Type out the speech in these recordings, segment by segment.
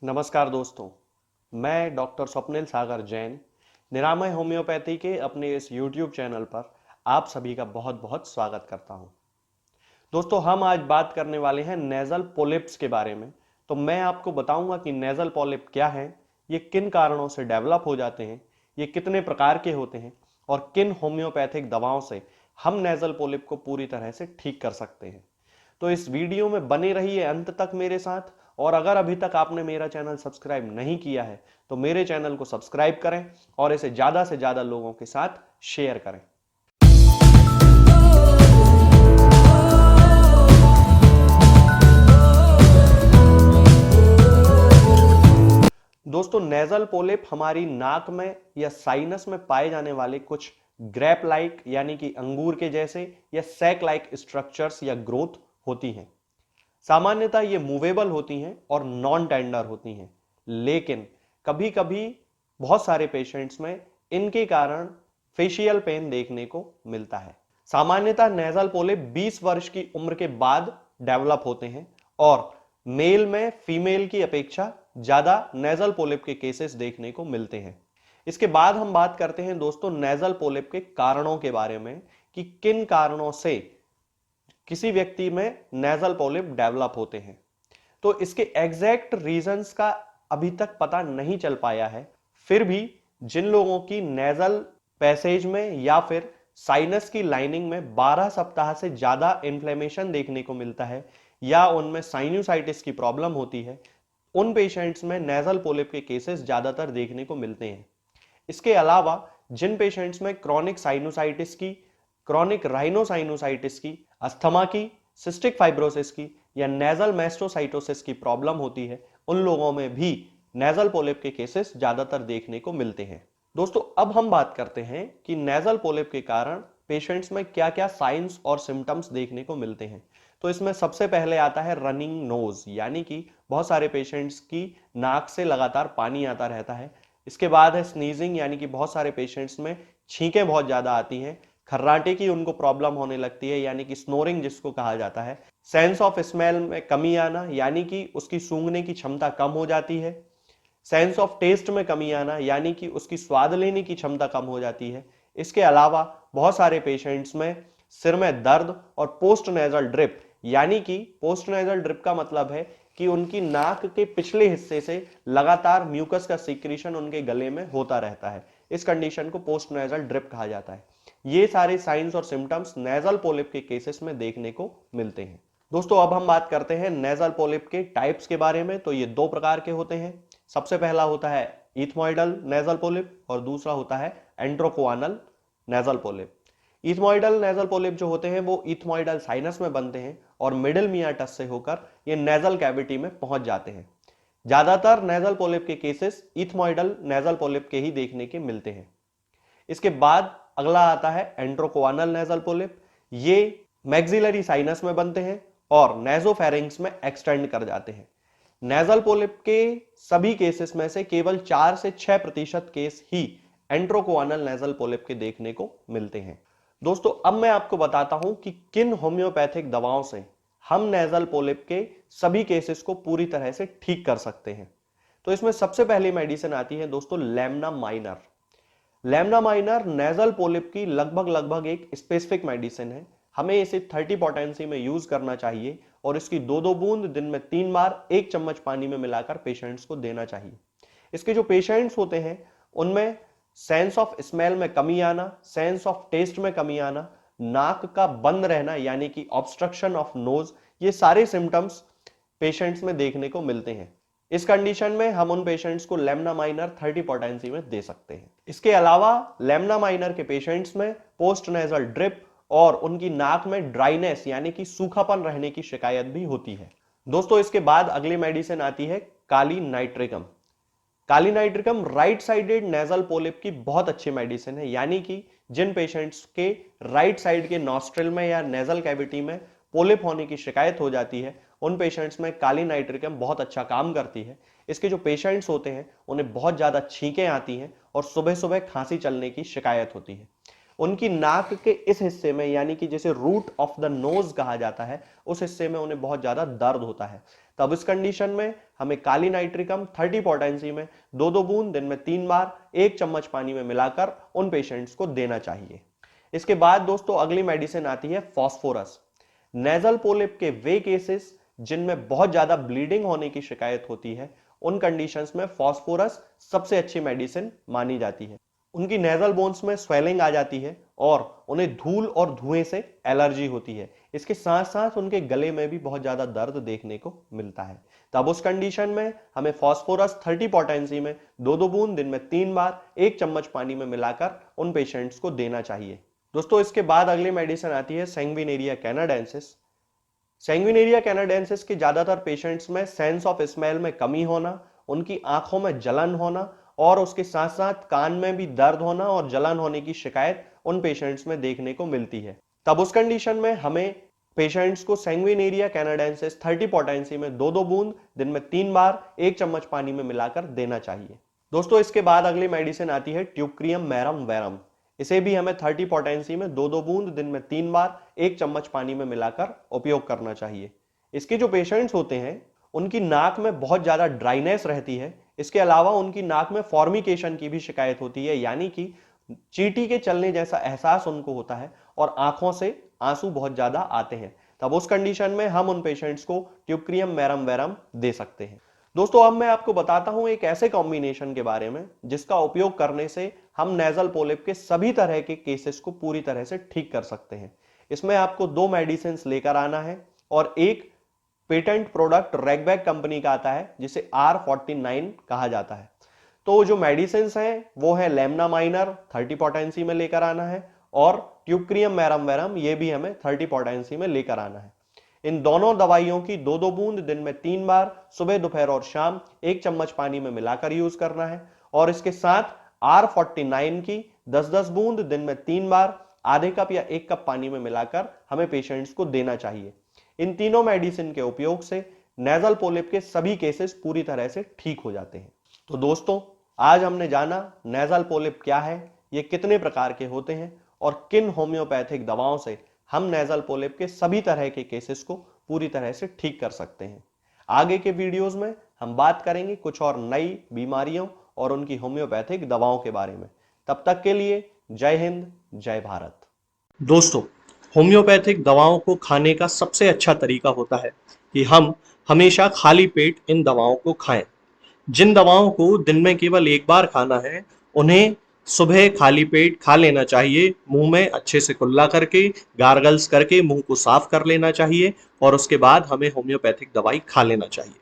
नमस्कार दोस्तों, मैं डॉक्टर स्वप्निल सागर जैन निरामय होम्योपैथी के अपने इस YouTube चैनल पर आप सभी का बहुत बहुत स्वागत करता हूं। दोस्तों, हम आज बात करने वाले हैं नेजल पॉलिप्स के बारे में। तो मैं आपको बताऊंगा कि नेजल पॉलिप क्या है, ये किन कारणों से डेवलप हो जाते हैं, ये कितने प्रकार के होते हैं और किन होम्योपैथिक दवाओं से हम नेजल पॉलिप को पूरी तरह से ठीक कर सकते हैं। तो इस वीडियो में बने रहिए अंत तक मेरे साथ। और अगर अभी तक आपने मेरा चैनल सब्सक्राइब नहीं किया है तो मेरे चैनल को सब्सक्राइब करें और इसे ज्यादा से ज्यादा लोगों के साथ शेयर करें। दोस्तों, नेजल पोलिप हमारी नाक में या साइनस में पाए जाने वाले कुछ ग्रेप लाइक यानी कि अंगूर के जैसे या सैक लाइक स्ट्रक्चर्स या ग्रोथ होती हैं। सामान्यतः ये मूवेबल होती हैं और नॉन टेंडर होती हैं, लेकिन कभी कभी बहुत सारे पेशेंट्स में इनके कारण फेशियल पेन देखने को मिलता है। सामान्यतः नेजल पोलिप 20 वर्ष की उम्र के बाद डेवलप होते हैं और मेल में फीमेल की अपेक्षा ज्यादा नेजल पोलिप के केसेस देखने को मिलते हैं। इसके बाद हम बात करते हैं दोस्तों नेजल पोलिप के कारणों के बारे में कि किन कारणों से किसी व्यक्ति में नेजल पॉलिप डेवलप होते हैं। तो इसके एग्जैक्ट रीजंस का अभी तक पता नहीं चल पाया है। फिर भी जिन लोगों की नेजल पैसेज में या फिर साइनस की लाइनिंग में 12 सप्ताह से ज्यादा इन्फ्लेमेशन देखने को मिलता है या उनमें साइनोसाइटिस की प्रॉब्लम होती है, उन पेशेंट्स में नेजल पॉलिप के केसेस ज्यादातर देखने को मिलते हैं। इसके अलावा जिन पेशेंट्स में क्रॉनिक साइनोसाइटिस की, क्रॉनिक राइनोसाइनोसाइटिस की, अस्थमा की, सिस्टिक फाइब्रोसिस की या नेजल मैस्टोसाइटोसिस की प्रॉब्लम होती है, उन लोगों में भी नेजल पोलिप के केसेस ज्यादातर देखने को मिलते हैं। दोस्तों, अब हम बात करते हैं कि नेजल पोलिप के कारण पेशेंट्स में क्या क्या साइंस और सिम्टम्स देखने को मिलते हैं। तो इसमें सबसे पहले आता है रनिंग नोज, यानी कि बहुत सारे पेशेंट्स की नाक से लगातार पानी आता रहता है। इसके बाद है स्नीजिंग, यानी कि बहुत सारे पेशेंट्स में छींकें बहुत ज्यादा आती हैं। खर्राटे की उनको प्रॉब्लम होने लगती है, यानी कि स्नोरिंग जिसको कहा जाता है। सेंस ऑफ स्मेल में कमी आना, यानी कि उसकी सूंघने की क्षमता कम हो जाती है। सेंस ऑफ टेस्ट में कमी आना, यानी कि उसकी स्वाद लेने की क्षमता कम हो जाती है। इसके अलावा बहुत सारे पेशेंट्स में सिर में दर्द और पोस्ट नेजल ड्रिप, यानी कि पोस्ट नेजल ड्रिप का मतलब है कि उनकी नाक के पिछले हिस्से से लगातार म्यूकस का सीक्रेशन उनके गले में होता रहता है। इस कंडीशन को पोस्ट नेजल ड्रिप कहा जाता है। ये सारे साइंस और सिम्टम्स नेजल पोलिप के केसेस में देखने को मिलते हैं। दोस्तों, अब हम बात करते हैं नेजल पोलिप के टाइप्स के बारे में। तो ये दो प्रकार के होते हैं। सबसे पहला होता है इथमॉइडल नेजल पोलिप और दूसरा होता है एंट्रोकोआनल nasal polyp. Ethmoidal nasal polyp जो होते हैं वो इथमॉइडल साइनस में बनते हैं और मिडिल मियाटस से होकर ये नेजल कैविटी में पहुंच जाते हैं। ज्यादातर नेजल पोलिप के केसेस इथमॉइडल नेजल पोलिप के ही देखने के मिलते हैं। इसके बाद अगला आता है एंट्रोकोआनल नेजल पोलिप। ये मैक्सिलरी साइनस में बनते हैं और नेजोफेरिंग्स में एक्सटेंड कर जाते हैं। नेजल पोलिप के सभी केसेस में से केवल 4 से 6% केस ही एंट्रोकोआनल नेजल पोलिप के देखने को मिलते हैं। दोस्तों, अब मैं आपको बताता हूं कि किन होम्योपैथिक दवाओं से हम नेजल पोलिप के सभी केसेस को पूरी तरह से ठीक कर सकते हैं। तो इसमें सबसे पहली मेडिसिन आती है दोस्तों Lemna minor. Lemna minor nasal polyp की लगभग एक स्पेसिफिक मेडिसिन है। हमें इसे 30 पोटेंसी में यूज करना चाहिए और इसकी 2-2 बूंद दिन में 3 बार 1 चम्मच पानी में मिलाकर पेशेंट्स को देना चाहिए। इसके जो पेशेंट्स होते हैं उनमें सेंस ऑफ स्मेल में कमी आना, सेंस ऑफ टेस्ट में कमी आना, नाक का बंद रहना यानी कि ऑब्स्ट्रक्शन ऑफ नोज, ये सारे सिम्टम्स पेशेंट्स में देखने को मिलते हैं। इस कंडीशन में हम उन पेशेंट्स को लेमना माइनर 30 पोटेंसी में दे सकते हैं। इसके अलावा लेमना माइनर के पेशेंट्स में पोस्ट नेजल ड्रिप और उनकी नाक में ड्राइनेस यानी कि सूखापन रहने की शिकायत भी होती है। दोस्तों, इसके बाद अगली मेडिसिन आती है kali nitricum. Kali nitricum right sided nasal polyp की बहुत अच्छी मेडिसिन है, यानी कि जिन पेशेंट्स के राइट साइड के नॉस्ट्रिल में या नेजल कैविटी में पोलिप होने की शिकायत हो जाती है, उन पेशेंट्स में काली नाइट्रिकम बहुत अच्छा काम करती है। इसके जो पेशेंट्स होते हैं उन्हें बहुत ज्यादा छींकें आती हैं और सुबह सुबह खांसी चलने की शिकायत होती है। उनकी नाक के इस हिस्से में यानी कि जिसे रूट ऑफ द नोज कहा जाता है, उस हिस्से में उन्हें बहुत ज्यादा दर्द होता है तब इस कंडीशन में हमें काली नाइट्रिकम 30 पोटेंसी में 2-2 बूंद दिन में 3 बार 1 चम्मच पानी में मिलाकर उन पेशेंट्स को देना चाहिए। इसके बाद दोस्तों अगली मेडिसिन आती है फास्फोरस। नेजल पोलिप के वे केसेस जिनमें बहुत ज्यादा ब्लीडिंग होने की शिकायत होती है, उन कंडीशंस में फास्फोरस सबसे अच्छी मेडिसिन मानी जाती है। उनकी नेजल बोन्स में स्वेलिंग आ जाती है और उन्हें धूल और धुएं से एलर्जी होती है। इसके साथ साथ उनके गले में भी बहुत ज्यादा दर्द देखने को मिलता है। तब उस कंडीशन में हमें फास्फोरस 30 पोटेंसी में 2-2 बूंद दिन में 3 बार 1 चम्मच पानी में मिलाकर उन पेशेंट्स को देना चाहिए। दोस्तों इसके बाद अगली मेडिसिन आती है सैंग्विनेरिया कैनाडेंसिस। सैंग्विनेरिया कैनाडेंसिस के ज्यादातर पेशेंट्स में सेंस ऑफ स्मेल में कमी होना, उनकी आंखों में जलन होना और उसके साथ साथ कान में भी दर्द होना और जलन होने की शिकायत उन पेशेंट्स में देखने को मिलती है। तब उस कंडीशन में हमें पेशेंट्स को सैंग्विनेरिया कैनाडेंसिस 30 पोटेंसी में 2-2 बूंद दिन में 3 बार 1 चम्मच पानी में मिलाकर देना चाहिए। दोस्तों इसके बाद अगली मेडिसिन आती है ट्यूक्रियम मैरम वेरम। इसे भी हमें 30 पोटेंसी में 2-2 बूंद दिन में 3 बार 1 चम्मच पानी में मिलाकर उपयोग करना चाहिए। इसके जो पेशेंट्स होते हैं उनकी नाक में बहुत ज्यादा ड्राइनेस रहती है। इसके अलावा उनकी नाक में फॉर्मिकेशन की भी शिकायत होती है, यानी कि चींटी के चलने जैसा एहसास उनको होता है और आंखों से आंसू बहुत ज्यादा आते हैं। तब उस कंडीशन में हम उन पेशेंट्स को ट्यूक्रियम मैरम वेरम दे सकते हैं। दोस्तों अब मैं आपको बताता हूं एक ऐसे कॉम्बिनेशन के बारे में जिसका उपयोग करने से हम नेजल पोलिप के सभी तरह के केसेस को पूरी तरह से ठीक कर सकते हैं। इसमें आपको 2 मेडिसिन लेकर आना है और एक पेटेंट प्रोडक्ट रैगबैक कंपनी का आता है जिसे R49 कहा जाता है। तो जो मेडिसिन हैं वो है लेमना माइनर 30 पोटेंसी में लेकर आना है और ट्यूक्रियम मैरम वेरम ये भी हमें 30 पोटेंसी में लेकर आना है। इन दोनों दवाइयों की 2-2 बूंद दिन में 3 बार सुबह दोपहर और शाम 1 चम्मच पानी में मिलाकर यूज करना है और इसके साथ R49 की 10-10 बूंद दिन में 3 बार आधे कप या 1 कप पानी में मिलाकर हमें पेशेंट्स को देना चाहिए। इन तीनों मेडिसिन के उपयोग से नेजल पोलिप के सभी केसेस पूरी तरह से ठीक हो जाते हैं। तो दोस्तों आज हमने जाना नेजल पोलिप क्या है, ये कितने प्रकार के होते हैं और किन होम्योपैथिक दवाओं से हम नेजल पोलिप के सभी तरह के केसेस को पूरी तरह से ठीक कर सकते हैं। आगे के वीडियोस में हम बात करेंगे कुछ और नई बीमारियों और उनकी होम्योपैथिक दवाओं के बारे में। तब तक के लिए जय हिंद, जय भारत। दोस्तों होम्योपैथिक दवाओं को खाने का सबसे अच्छा तरीका होता है कि हम हमेशा खाली पेट इन दवाओं को खाएं। जिन दवाओं को दिन में केवल एक बार खाना है उन्हें सुबह खाली पेट खा लेना चाहिए। मुंह में अच्छे से कुल्ला करके गार्गल्स करके मुंह को साफ कर लेना चाहिए और उसके बाद हमें होम्योपैथिक दवाई खा लेना चाहिए।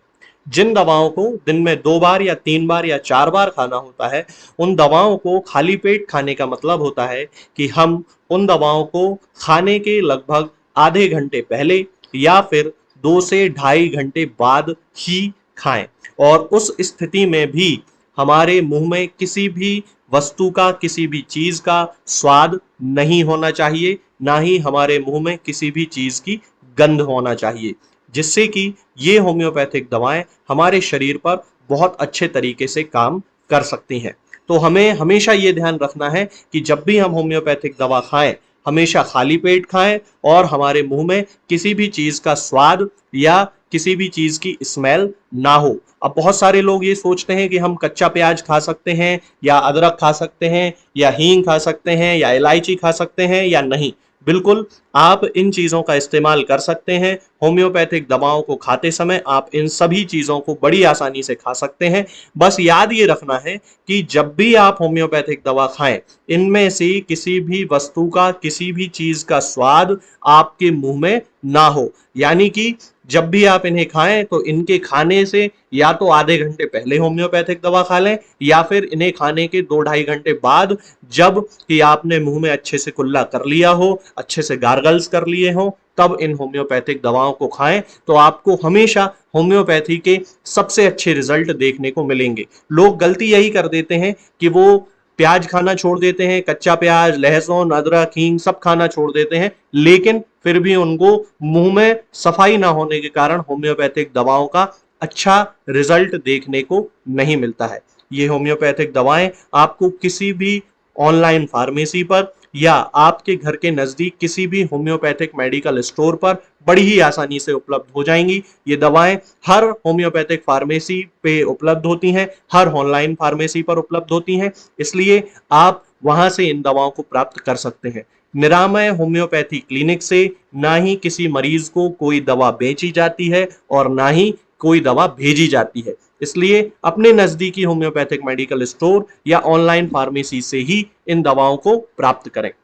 जिन दवाओं को दिन में 2 बार या 3 बार या 4 बार खाना होता है उन दवाओं को खाली पेट खाने का मतलब होता है कि हम उन दवाओं को खाने के लगभग आधे घंटे पहले या फिर 2 से 2.5 घंटे बाद ही खाएं और उस स्थिति में भी हमारे मुंह में किसी भी वस्तु का, किसी भी चीज का स्वाद नहीं होना चाहिए, ना ही हमारे मुंह में किसी भी चीज की गंध होना चाहिए, जिससे कि ये होम्योपैथिक दवाएं हमारे शरीर पर बहुत अच्छे तरीके से काम कर सकती हैं। तो हमें हमेशा ये ध्यान रखना है कि जब भी हम होम्योपैथिक दवा खाएं हमेशा खाली पेट खाएं और हमारे मुंह में किसी भी चीज का स्वाद या किसी भी चीज की स्मेल ना हो। अब बहुत सारे लोग ये सोचते हैं कि हम कच्चा प्याज खा सकते हैं या अदरक खा सकते हैं या हींग खा सकते हैं या इलायची खा सकते हैं या नहीं। बिल्कुल आप इन चीजों का इस्तेमाल कर सकते हैं। होम्योपैथिक दवाओं को खाते समय आप इन सभी चीजों को बड़ी आसानी से खा सकते हैं। बस याद ये रखना है कि जब भी आप होम्योपैथिक दवा खाएं इनमें से किसी भी वस्तु का, किसी भी चीज का स्वाद आपके मुंह में ना हो। यानी कि जब भी आप इन्हें खाएं तो इनके खाने से या तो आधे घंटे पहले होम्योपैथिक दवा खा लें या फिर इन्हें खाने के 2-2.5 घंटे बाद, जब कि आपने मुंह में अच्छे से कुल्ला कर लिया हो, अच्छे से गार्गल्स कर लिए हो, तब इन होम्योपैथिक दवाओं को खाएं तो आपको हमेशा होम्योपैथी के सबसे अच्छे रिजल्ट देखने को मिलेंगे। लोग गलती यही कर देते हैं कि वो प्याज खाना छोड़ देते हैं, कच्चा प्याज, लहसुन, अदरक, हींग सब खाना छोड़ देते हैं, लेकिन फिर भी उनको मुंह में सफाई ना होने के कारण होम्योपैथिक दवाओं का अच्छा रिजल्ट देखने को नहीं मिलता है। ये होम्योपैथिक दवाएं आपको किसी भी ऑनलाइन फार्मेसी पर या आपके घर के नजदीक किसी भी होम्योपैथिक मेडिकल स्टोर पर बड़ी ही आसानी से उपलब्ध हो जाएंगी। ये दवाएं हर होम्योपैथिक फार्मेसी पे उपलब्ध होती हैं, हर ऑनलाइन फार्मेसी पर उपलब्ध होती हैं, इसलिए आप वहां से इन दवाओं को प्राप्त कर सकते हैं। निरामय होम्योपैथी क्लिनिक से ना ही किसी मरीज को कोई दवा बेची जाती है और ना ही कोई दवा भेजी जाती है, इसलिए अपने नजदीकी होम्योपैथिक मेडिकल स्टोर या ऑनलाइन फार्मेसी से ही इन दवाओं को प्राप्त करें।